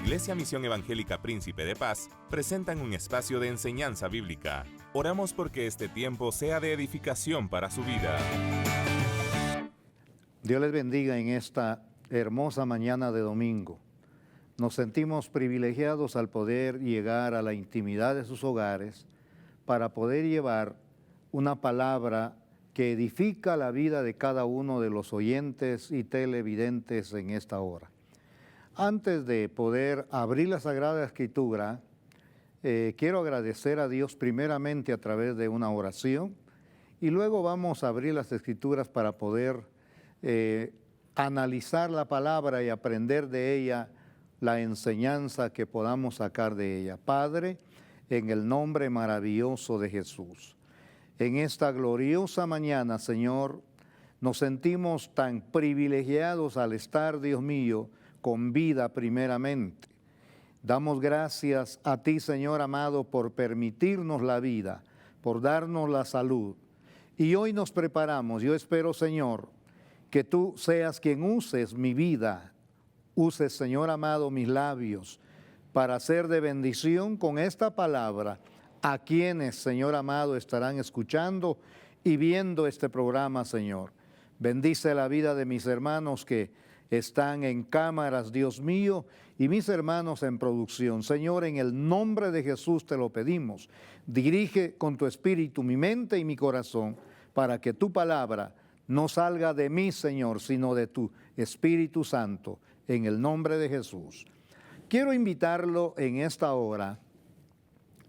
Iglesia Misión Evangélica Príncipe de Paz presentan un espacio de enseñanza bíblica. Oramos porque este tiempo sea de edificación para su vida. Dios les bendiga en esta hermosa mañana de domingo. Nos sentimos privilegiados al poder llegar a la intimidad de sus hogares para poder llevar una palabra que edifica la vida de cada uno de los oyentes y televidentes en esta hora. Antes de poder abrir la Sagrada Escritura, quiero agradecer a Dios primeramente a través de una oración y luego vamos a abrir las Escrituras para poder analizar la palabra y aprender de ella la enseñanza que podamos sacar de ella. Padre, en el nombre maravilloso de Jesús, en esta gloriosa mañana, Señor, nos sentimos tan privilegiados al estar, Dios mío, con vida primeramente. Damos gracias a ti, Señor amado, por permitirnos la vida, por darnos la salud. Y hoy nos preparamos. Yo espero, Señor, que tú seas quien uses mi vida, uses, Señor amado, mis labios, para hacer de bendición con esta palabra a quienes, Señor amado, estarán escuchando y viendo este programa, Señor. Bendice la vida de mis hermanos que están en cámaras, Dios mío, y mis hermanos en producción. Señor, en el nombre de Jesús te lo pedimos. Dirige con tu espíritu mi mente y mi corazón para que tu palabra no salga de mí, Señor, sino de tu Espíritu Santo, en el nombre de Jesús. Quiero invitarlo en esta hora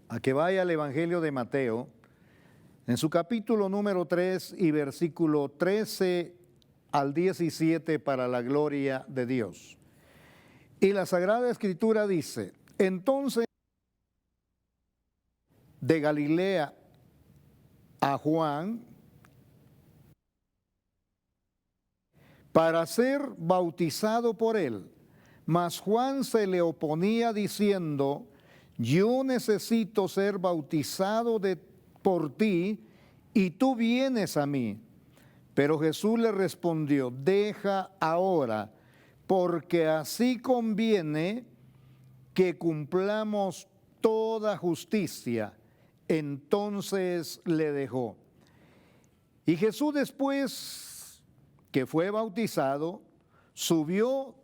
a que vaya al Evangelio de Mateo, en su capítulo número 3 y versículo 13 al 17 para la gloria de Dios. Y la Sagrada Escritura dice: entonces de Galilea a Juan para ser bautizado por él, mas Juan se le oponía diciendo: yo necesito ser bautizado por ti y tú vienes a mí. Pero Jesús le respondió: deja ahora, porque así conviene que cumplamos toda justicia. Entonces le dejó. Y Jesús, después que fue bautizado, subió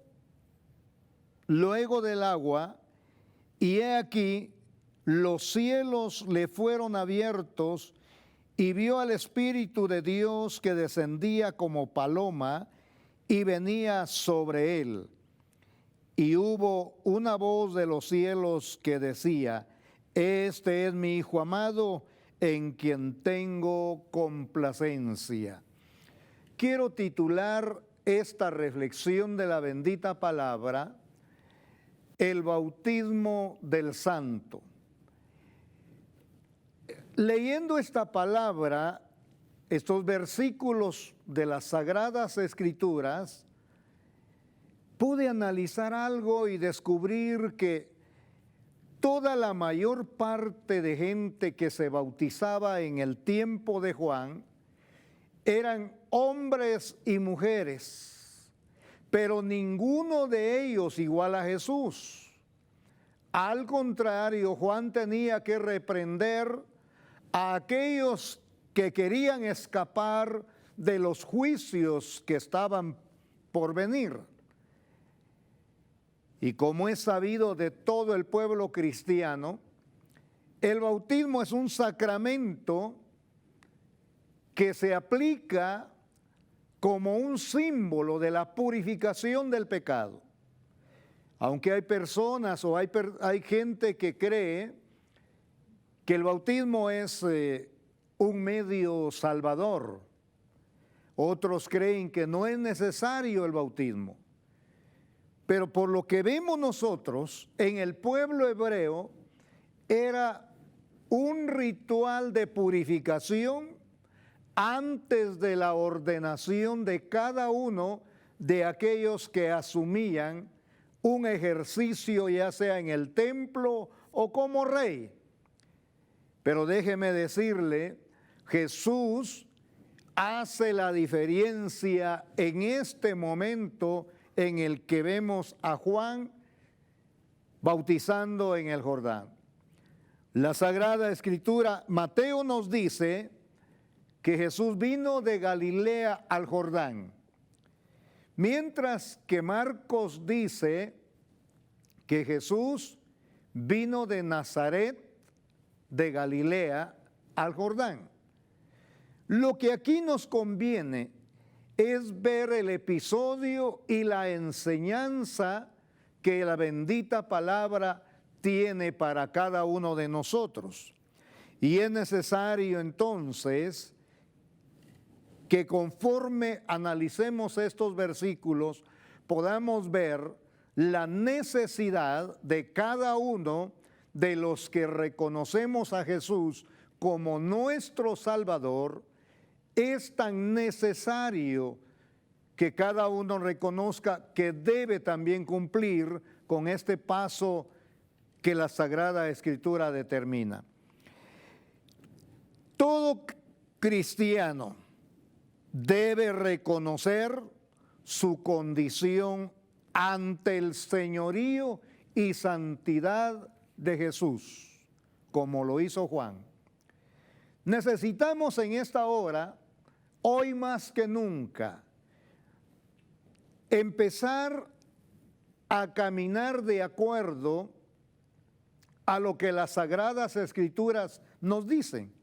luego del agua, y he aquí los cielos le fueron abiertos, y vio al Espíritu de Dios que descendía como paloma y venía sobre él. Y hubo una voz de los cielos que decía: este es mi Hijo amado, en quien tengo complacencia. Quiero titular esta reflexión de la bendita palabra: el bautismo del Santo. Leyendo esta palabra, estos versículos de las Sagradas Escrituras, pude analizar algo y descubrir que toda la mayor parte de gente que se bautizaba en el tiempo de Juan eran hombres y mujeres, pero ninguno de ellos igual a Jesús. Al contrario, Juan tenía que reprender a aquellos que querían escapar de los juicios que estaban por venir. Y como es sabido de todo el pueblo cristiano, el bautismo es un sacramento que se aplica como un símbolo de la purificación del pecado. Aunque hay personas o hay gente que cree que el bautismo es un medio salvador. Otros creen que no es necesario el bautismo. Pero por lo que vemos nosotros, en el pueblo hebreo era un ritual de purificación antes de la ordenación de cada uno de aquellos que asumían un ejercicio, ya sea en el templo o como rey. Pero déjeme decirle, Jesús hace la diferencia en este momento en el que vemos a Juan bautizando en el Jordán. La Sagrada Escritura, Mateo nos dice que Jesús vino de Galilea al Jordán, mientras que Marcos dice que Jesús vino de Nazaret, de Galilea, al Jordán. Lo que aquí nos conviene es ver el episodio y la enseñanza que la bendita palabra tiene para cada uno de nosotros. Y es necesario entonces que conforme analicemos estos versículos podamos ver la necesidad de cada uno de los que reconocemos a Jesús como nuestro Salvador. Es tan necesario que cada uno reconozca que debe también cumplir con este paso que la Sagrada Escritura determina. Todo cristiano debe reconocer su condición ante el señorío y santidad de Jesús, como lo hizo Juan. Necesitamos en esta hora, hoy más que nunca, empezar a caminar de acuerdo a lo que las Sagradas Escrituras nos dicen.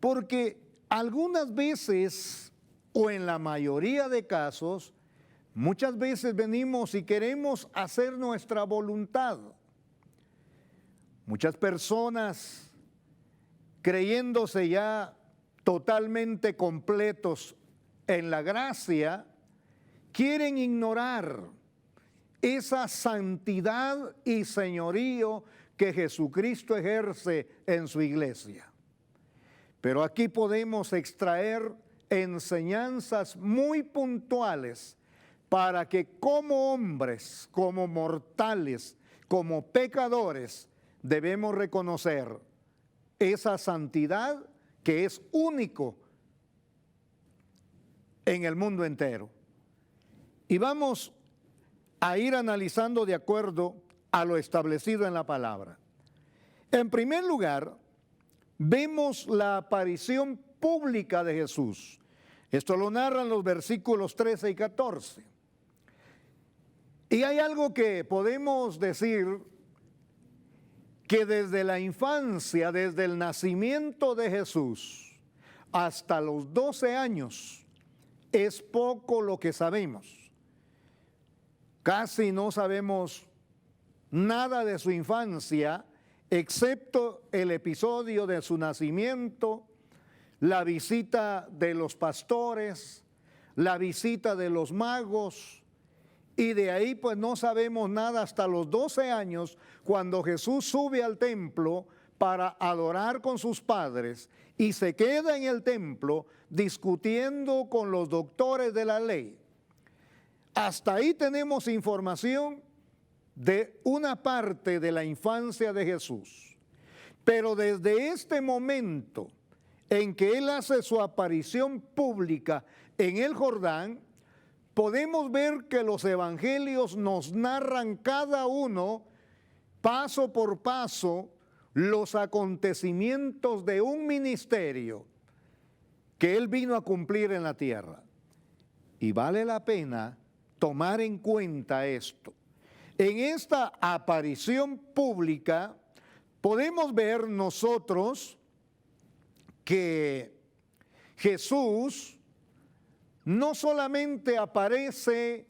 Porque algunas veces, o en la mayoría de casos, muchas veces venimos y queremos hacer nuestra voluntad. Muchas personas, creyéndose ya totalmente completos en la gracia, quieren ignorar esa santidad y señorío que Jesucristo ejerce en su iglesia. Pero aquí podemos extraer enseñanzas muy puntuales para que como hombres, como mortales, como pecadores, debemos reconocer esa santidad que es único en el mundo entero. Y vamos a ir analizando de acuerdo a lo establecido en la palabra. En primer lugar, vemos la aparición pública de Jesús. Esto lo narran los versículos 13 y 14. Y hay algo que podemos decir, que desde la infancia, desde el nacimiento de Jesús hasta los 12 años, es poco lo que sabemos. Casi no sabemos nada de su infancia, excepto el episodio de su nacimiento, la visita de los pastores, la visita de los magos, y de ahí pues no sabemos nada hasta los 12 años, cuando Jesús sube al templo para adorar con sus padres y se queda en el templo discutiendo con los doctores de la ley. Hasta ahí tenemos información de una parte de la infancia de Jesús. Pero desde este momento en que Él hace su aparición pública en el Jordán, podemos ver que los evangelios nos narran cada uno, paso por paso, los acontecimientos de un ministerio que Él vino a cumplir en la tierra. Y vale la pena tomar en cuenta esto. En esta aparición pública podemos ver nosotros que Jesús no solamente aparece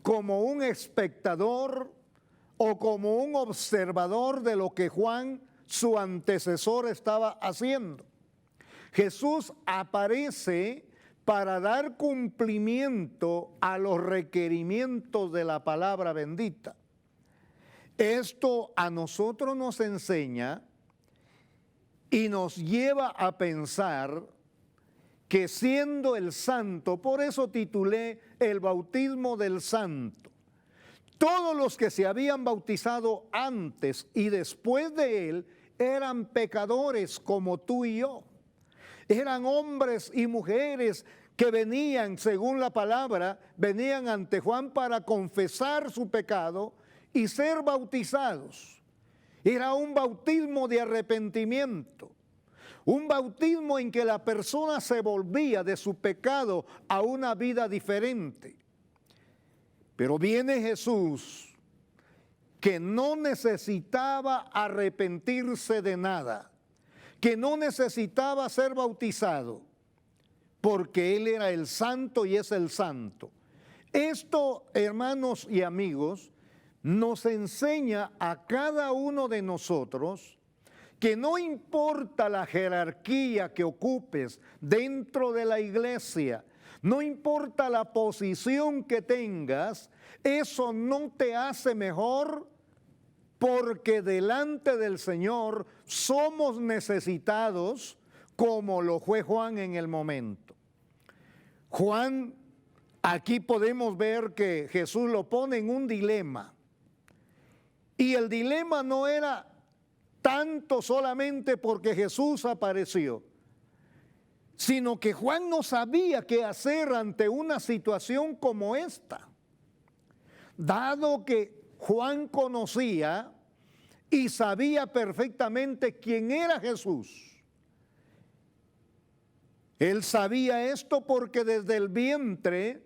como un espectador o como un observador de lo que Juan, su antecesor, estaba haciendo. Jesús aparece para dar cumplimiento a los requerimientos de la palabra bendita. Esto a nosotros nos enseña y nos lleva a pensar que siendo el santo, por eso titulé el bautismo del santo, todos los que se habían bautizado antes y después de él eran pecadores como tú y yo. Eran hombres y mujeres que venían, según la palabra, venían ante Juan para confesar su pecado y ser bautizados. Era un bautismo de arrepentimiento, un bautismo en que la persona se volvía de su pecado a una vida diferente. Pero viene Jesús, que no necesitaba arrepentirse de nada, que no necesitaba ser bautizado, porque Él era el santo y es el santo. Esto, hermanos y amigos, nos enseña a cada uno de nosotros que no importa la jerarquía que ocupes dentro de la iglesia, no importa la posición que tengas, eso no te hace mejor, porque delante del Señor somos necesitados, como lo fue Juan en el momento. Juan, aquí podemos ver que Jesús lo pone en un dilema. Y el dilema no era tanto solamente porque Jesús apareció, sino que Juan no sabía qué hacer ante una situación como esta. Dado que Juan conocía y sabía perfectamente quién era Jesús. Él sabía esto porque desde el vientre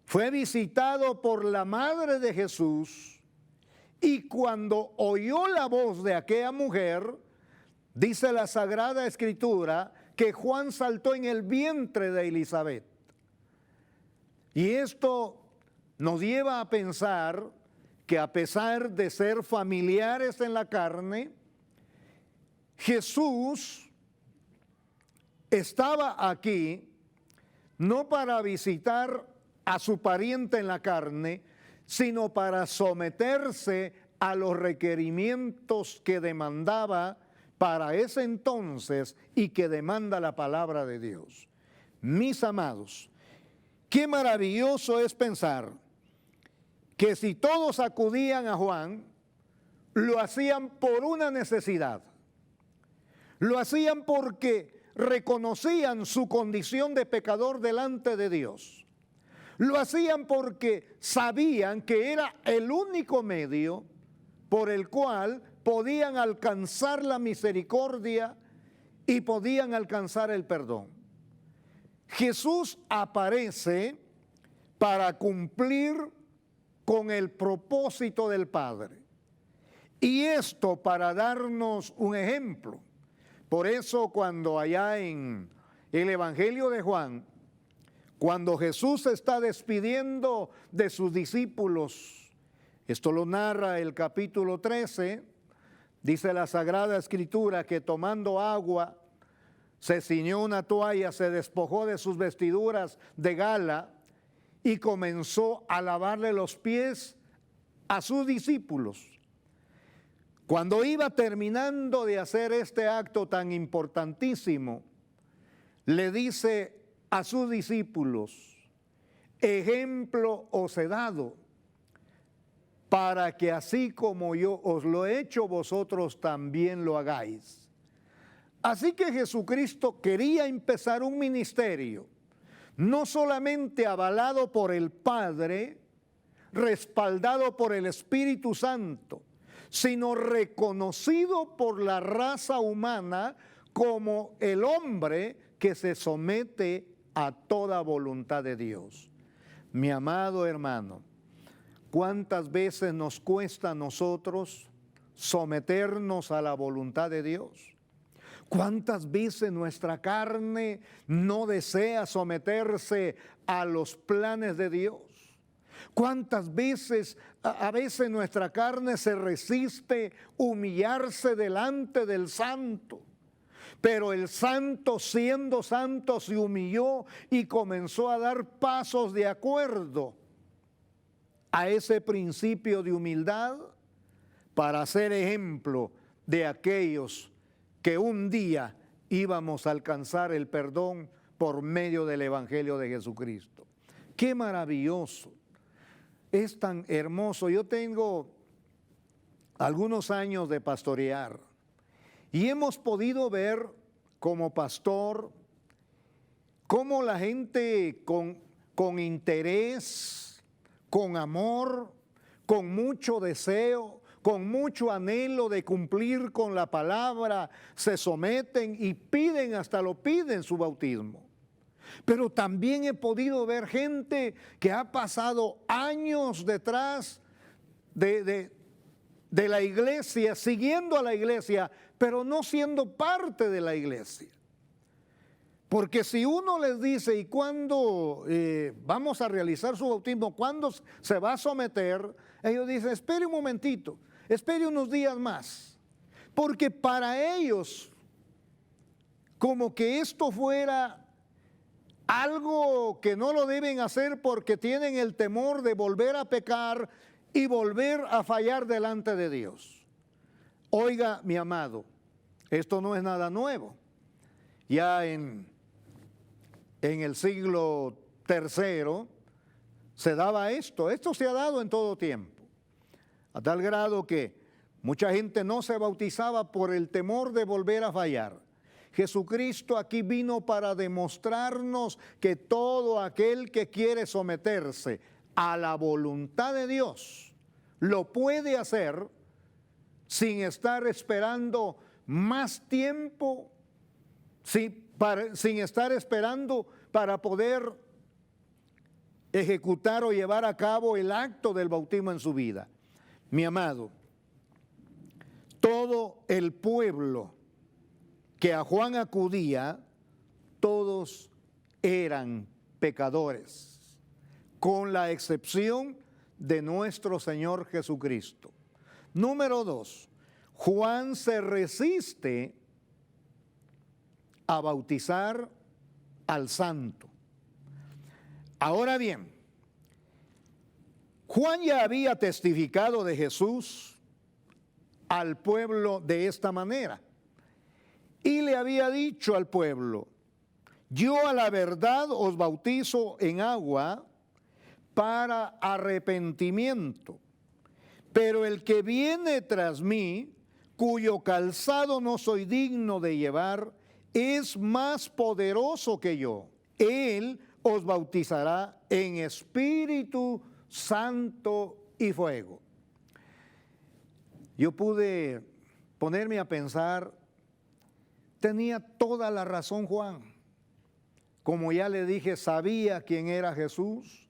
fue visitado por la madre de Jesús, y cuando oyó la voz de aquella mujer, dice la Sagrada Escritura, que Juan saltó en el vientre de Elizabeth. Y esto nos lleva a pensar que, a pesar de ser familiares en la carne, Jesús estaba aquí no para visitar a su pariente en la carne, sino para someterse a los requerimientos que demandaba para ese entonces y que demanda la palabra de Dios. Mis amados, qué maravilloso es pensar que si todos acudían a Juan, lo hacían por una necesidad. Lo hacían porque reconocían su condición de pecador delante de Dios. Lo hacían porque sabían que era el único medio por el cual podían alcanzar la misericordia y podían alcanzar el perdón. Jesús aparece para cumplir con el propósito del Padre. Y esto para darnos un ejemplo. Por eso, cuando allá en el Evangelio de Juan, cuando Jesús se está despidiendo de sus discípulos, esto lo narra el capítulo 13, dice la Sagrada Escritura que tomando agua, se ciñó una toalla, se despojó de sus vestiduras de gala y comenzó a lavarle los pies a sus discípulos. Cuando iba terminando de hacer este acto tan importantísimo, le dice a sus discípulos: ejemplo os he dado, para que así como yo os lo he hecho, vosotros también lo hagáis. Así que Jesucristo quería empezar un ministerio, no solamente avalado por el Padre, respaldado por el Espíritu Santo, sino reconocido por la raza humana como el hombre que se somete a toda voluntad de Dios. Mi amado hermano, ¿cuántas veces nos cuesta a nosotros someternos a la voluntad de Dios? ¿Cuántas veces nuestra carne no desea someterse a los planes de Dios? ¿Cuántas veces, a veces nuestra carne se resiste humillarse delante del santo? Pero el santo, siendo santo, se humilló y comenzó a dar pasos de acuerdo a ese principio de humildad para ser ejemplo de aquellos que un día íbamos a alcanzar el perdón por medio del Evangelio de Jesucristo. ¡Qué maravilloso! Es tan hermoso. Yo tengo algunos años de pastorear y hemos podido ver como pastor cómo la gente con interés, con amor, con mucho deseo, con mucho anhelo de cumplir con la palabra, se someten y piden, hasta lo piden su bautismo. Pero también he podido ver gente que ha pasado años detrás de la iglesia, siguiendo a la iglesia, pero no siendo parte de la iglesia. Porque si uno les dice, ¿y cuándo vamos a realizar su bautismo? ¿Cuándo se va a someter? Ellos dicen, espere un momentito, espere unos días más. Porque para ellos, como que esto fuera algo que no lo deben hacer porque tienen el temor de volver a pecar y volver a fallar delante de Dios. Oiga, mi amado, esto no es nada nuevo. Ya en el siglo III se daba esto se ha dado en todo tiempo, a tal grado que mucha gente no se bautizaba por el temor de volver a fallar. Jesucristo aquí vino para demostrarnos que todo aquel que quiere someterse a la voluntad de Dios lo puede hacer sin estar esperando más tiempo, sin estar esperando para poder ejecutar o llevar a cabo el acto del bautismo en su vida. Mi amado, todo el pueblo que a Juan acudía, todos eran pecadores, con la excepción de nuestro Señor Jesucristo. Número 2, Juan se resiste a bautizar al santo. Ahora bien, Juan ya había testificado de Jesús al pueblo de esta manera. Y le había dicho al pueblo, yo a la verdad os bautizo en agua para arrepentimiento, pero el que viene tras mí, cuyo calzado no soy digno de llevar, es más poderoso que yo. Él os bautizará en Espíritu Santo y fuego. Yo pude ponerme a pensar, tenía toda la razón Juan. Como ya le dije, sabía quién era Jesús,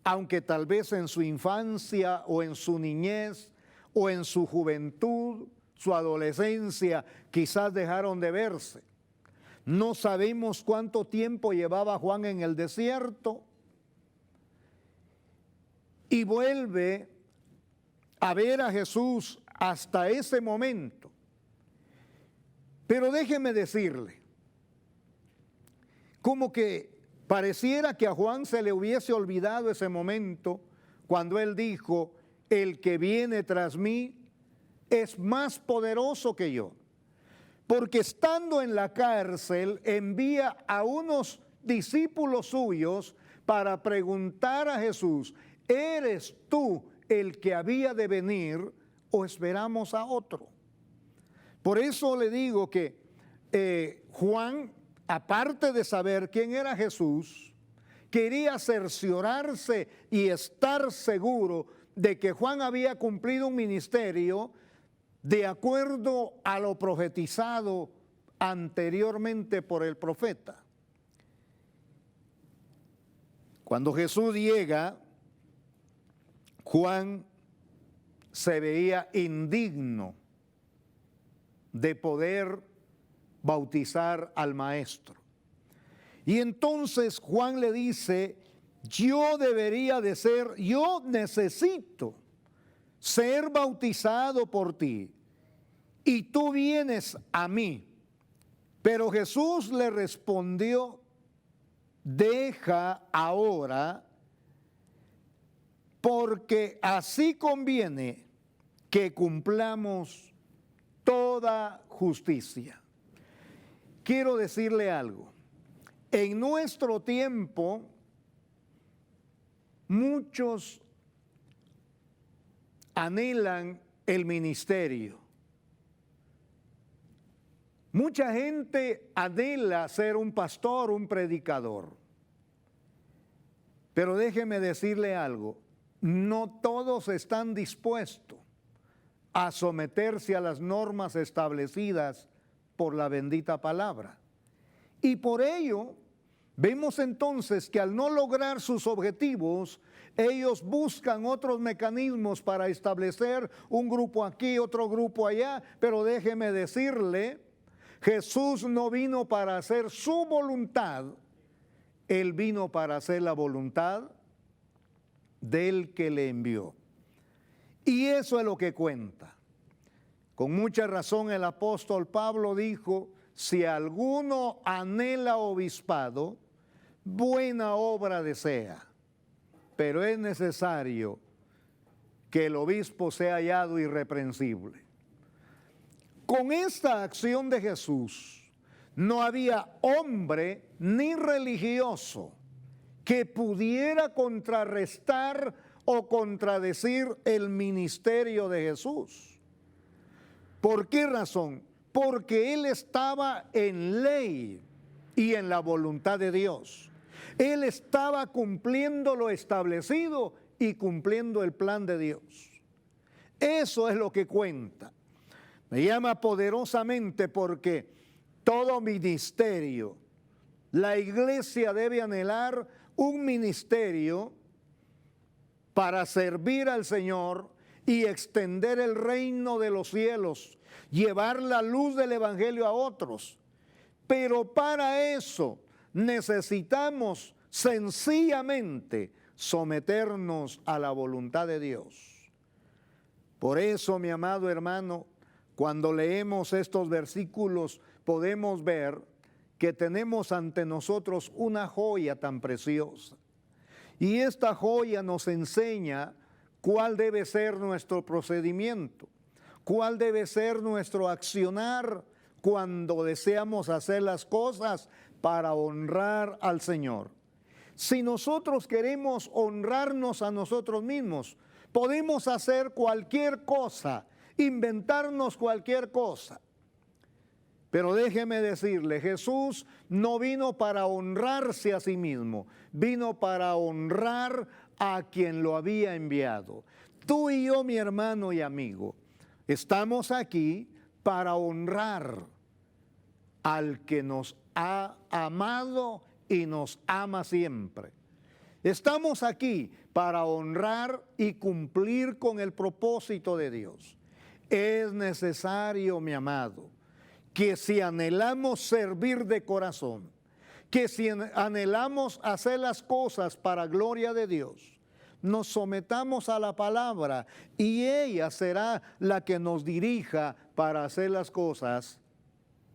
aunque tal vez en su infancia o en su niñez o en su juventud, su adolescencia, quizás dejaron de verse. No sabemos cuánto tiempo llevaba Juan en el desierto y vuelve a ver a Jesús hasta ese momento. Pero déjeme decirle, como que pareciera que a Juan se le hubiese olvidado ese momento cuando él dijo, el que viene tras mí es más poderoso que yo. Porque estando en la cárcel envía a unos discípulos suyos para preguntar a Jesús, ¿eres tú el que había de venir o esperamos a otro? Por eso le digo que Juan, aparte de saber quién era Jesús, quería cerciorarse y estar seguro de que Juan había cumplido un ministerio de acuerdo a lo profetizado anteriormente por el profeta. Cuando Jesús llega, Juan se veía indigno de poder bautizar al maestro. Y entonces Juan le dice, yo necesito ser bautizado por ti y tú vienes a mí. Pero Jesús le respondió, deja ahora, porque así conviene que cumplamos toda justicia. Quiero decirle algo. En nuestro tiempo, muchos anhelan el ministerio. Mucha gente anhela ser un pastor, un predicador. Pero déjeme decirle algo. no todos están dispuestos a someterse a las normas establecidas por la bendita palabra. Y por ello, vemos entonces que al no lograr sus objetivos, ellos buscan otros mecanismos para establecer un grupo aquí, otro grupo allá, pero déjeme decirle, Jesús no vino para hacer su voluntad, Él vino para hacer la voluntad del que le envió. Y eso es lo que cuenta. Con mucha razón el apóstol Pablo dijo, si alguno anhela obispado, buena obra desea, pero es necesario que el obispo sea hallado irreprensible. Con esta acción de Jesús, no había hombre ni religioso que pudiera contrarrestar o contradecir el ministerio de Jesús. ¿Por qué razón? Porque Él estaba en ley y en la voluntad de Dios. Él estaba cumpliendo lo establecido y cumpliendo el plan de Dios. Eso es lo que cuenta. Me llama poderosamente porque todo ministerio, la iglesia debe anhelar un ministerio para servir al Señor y extender el reino de los cielos, llevar la luz del evangelio a otros. Pero para eso necesitamos sencillamente someternos a la voluntad de Dios. Por eso, mi amado hermano, cuando leemos estos versículos podemos ver que tenemos ante nosotros una joya tan preciosa. Y esta joya nos enseña cuál debe ser nuestro procedimiento, cuál debe ser nuestro accionar cuando deseamos hacer las cosas para honrar al Señor. Si nosotros queremos honrarnos a nosotros mismos, podemos hacer cualquier cosa, inventarnos cualquier cosa. Pero déjeme decirle, Jesús no vino para honrarse a sí mismo, vino para honrar a quien lo había enviado. Tú y yo, mi hermano y amigo, estamos aquí para honrar al que nos ha amado y nos ama siempre. Estamos aquí para honrar y cumplir con el propósito de Dios. Es necesario, mi amado, que si anhelamos servir de corazón, que si anhelamos hacer las cosas para gloria de Dios, nos sometamos a la palabra y ella será la que nos dirija para hacer las cosas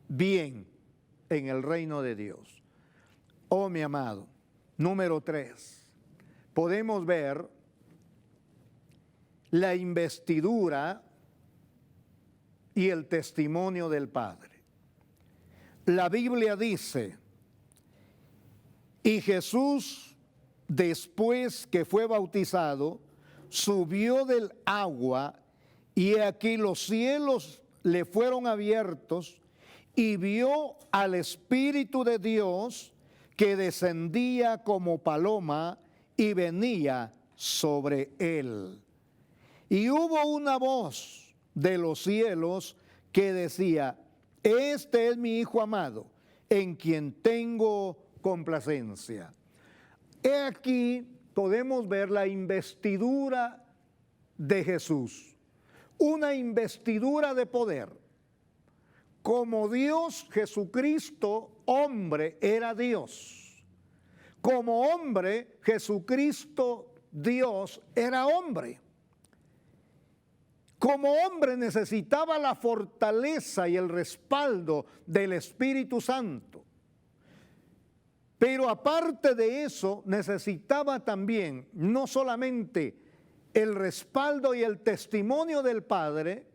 bien en el reino de Dios. Oh, mi amado, número 3, podemos ver la investidura y el testimonio del Padre. La Biblia dice, y Jesús, después que fue bautizado, subió del agua, y he aquí los cielos le fueron abiertos, y vio al Espíritu de Dios que descendía como paloma y venía sobre él. Y hubo una voz de los cielos que decía, este es mi Hijo amado, en quien tengo complacencia. He aquí podemos ver la investidura de Jesús, una investidura de poder. Como Dios, Jesucristo, hombre, era Dios. Como hombre, Jesucristo, Dios, era hombre. Como hombre necesitaba la fortaleza y el respaldo del Espíritu Santo. Pero aparte de eso, necesitaba también no solamente el respaldo y el testimonio del Padre,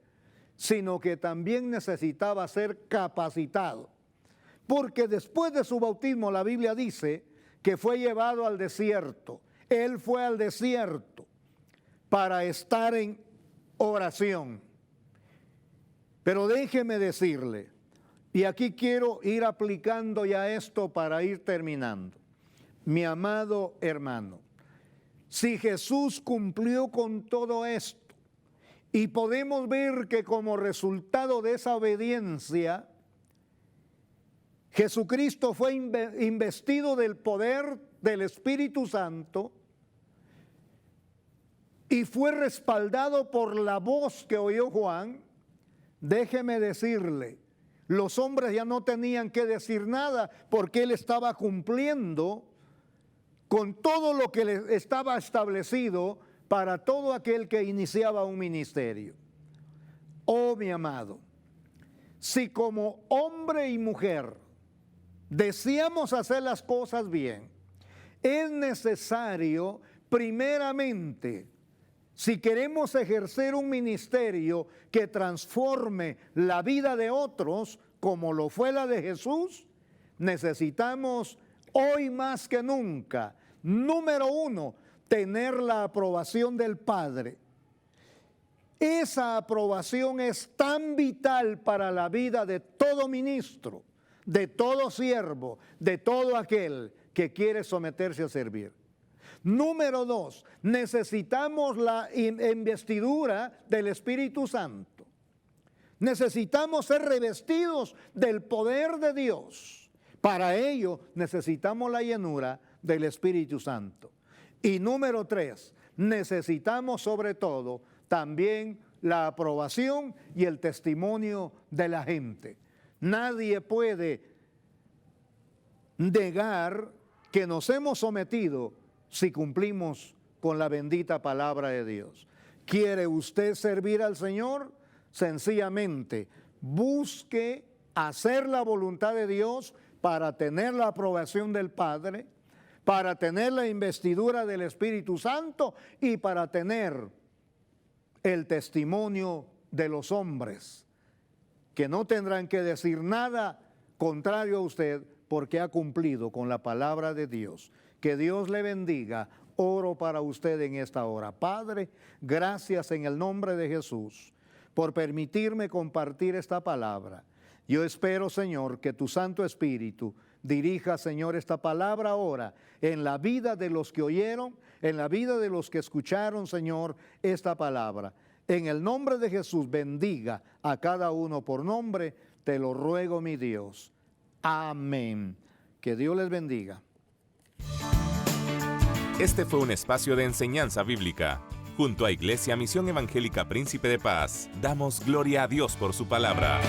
sino que también necesitaba ser capacitado. Porque después de su bautismo, la Biblia dice que fue llevado al desierto. Él fue al desierto para estar en oración. Pero déjeme decirle, y aquí quiero ir aplicando ya esto para ir terminando. Mi amado hermano, si Jesús cumplió con todo esto, y podemos ver que como resultado de esa obediencia, Jesucristo fue investido del poder del Espíritu Santo y fue respaldado por la voz que oyó Juan. Déjeme decirle, los hombres ya no tenían que decir nada porque él estaba cumpliendo con todo lo que le estaba establecido para todo aquel que iniciaba un ministerio. Oh, mi amado, si como hombre y mujer deseamos hacer las cosas bien, es necesario, primeramente, si queremos ejercer un ministerio que transforme la vida de otros, como lo fue la de Jesús, necesitamos hoy más que nunca, número uno, tener la aprobación del Padre. Esa aprobación es tan vital para la vida de todo ministro, de todo siervo, de todo aquel que quiere someterse a servir. Número dos, necesitamos la investidura del Espíritu Santo. Necesitamos ser revestidos del poder de Dios. Para ello necesitamos la llenura del Espíritu Santo. Y número tres, necesitamos sobre todo también la aprobación y el testimonio de la gente. Nadie puede negar que nos hemos sometido si cumplimos con la bendita palabra de Dios. ¿Quiere usted servir al Señor? Sencillamente busque hacer la voluntad de Dios para tener la aprobación del Padre, para tener la investidura del Espíritu Santo y para tener el testimonio de los hombres, que no tendrán que decir nada contrario a usted porque ha cumplido con la palabra de Dios. Que Dios le bendiga. Oro para usted en esta hora. Padre, gracias en el nombre de Jesús por permitirme compartir esta palabra. Yo espero, Señor, que tu Santo Espíritu dirija, Señor, esta palabra ahora en la vida de los que oyeron, en la vida de los que escucharon, Señor, esta palabra. En el nombre de Jesús, bendiga a cada uno por nombre, te lo ruego, mi Dios. Amén. Que Dios les bendiga. Este fue un espacio de enseñanza bíblica. Junto a Iglesia Misión Evangélica Príncipe de Paz, damos gloria a Dios por su palabra.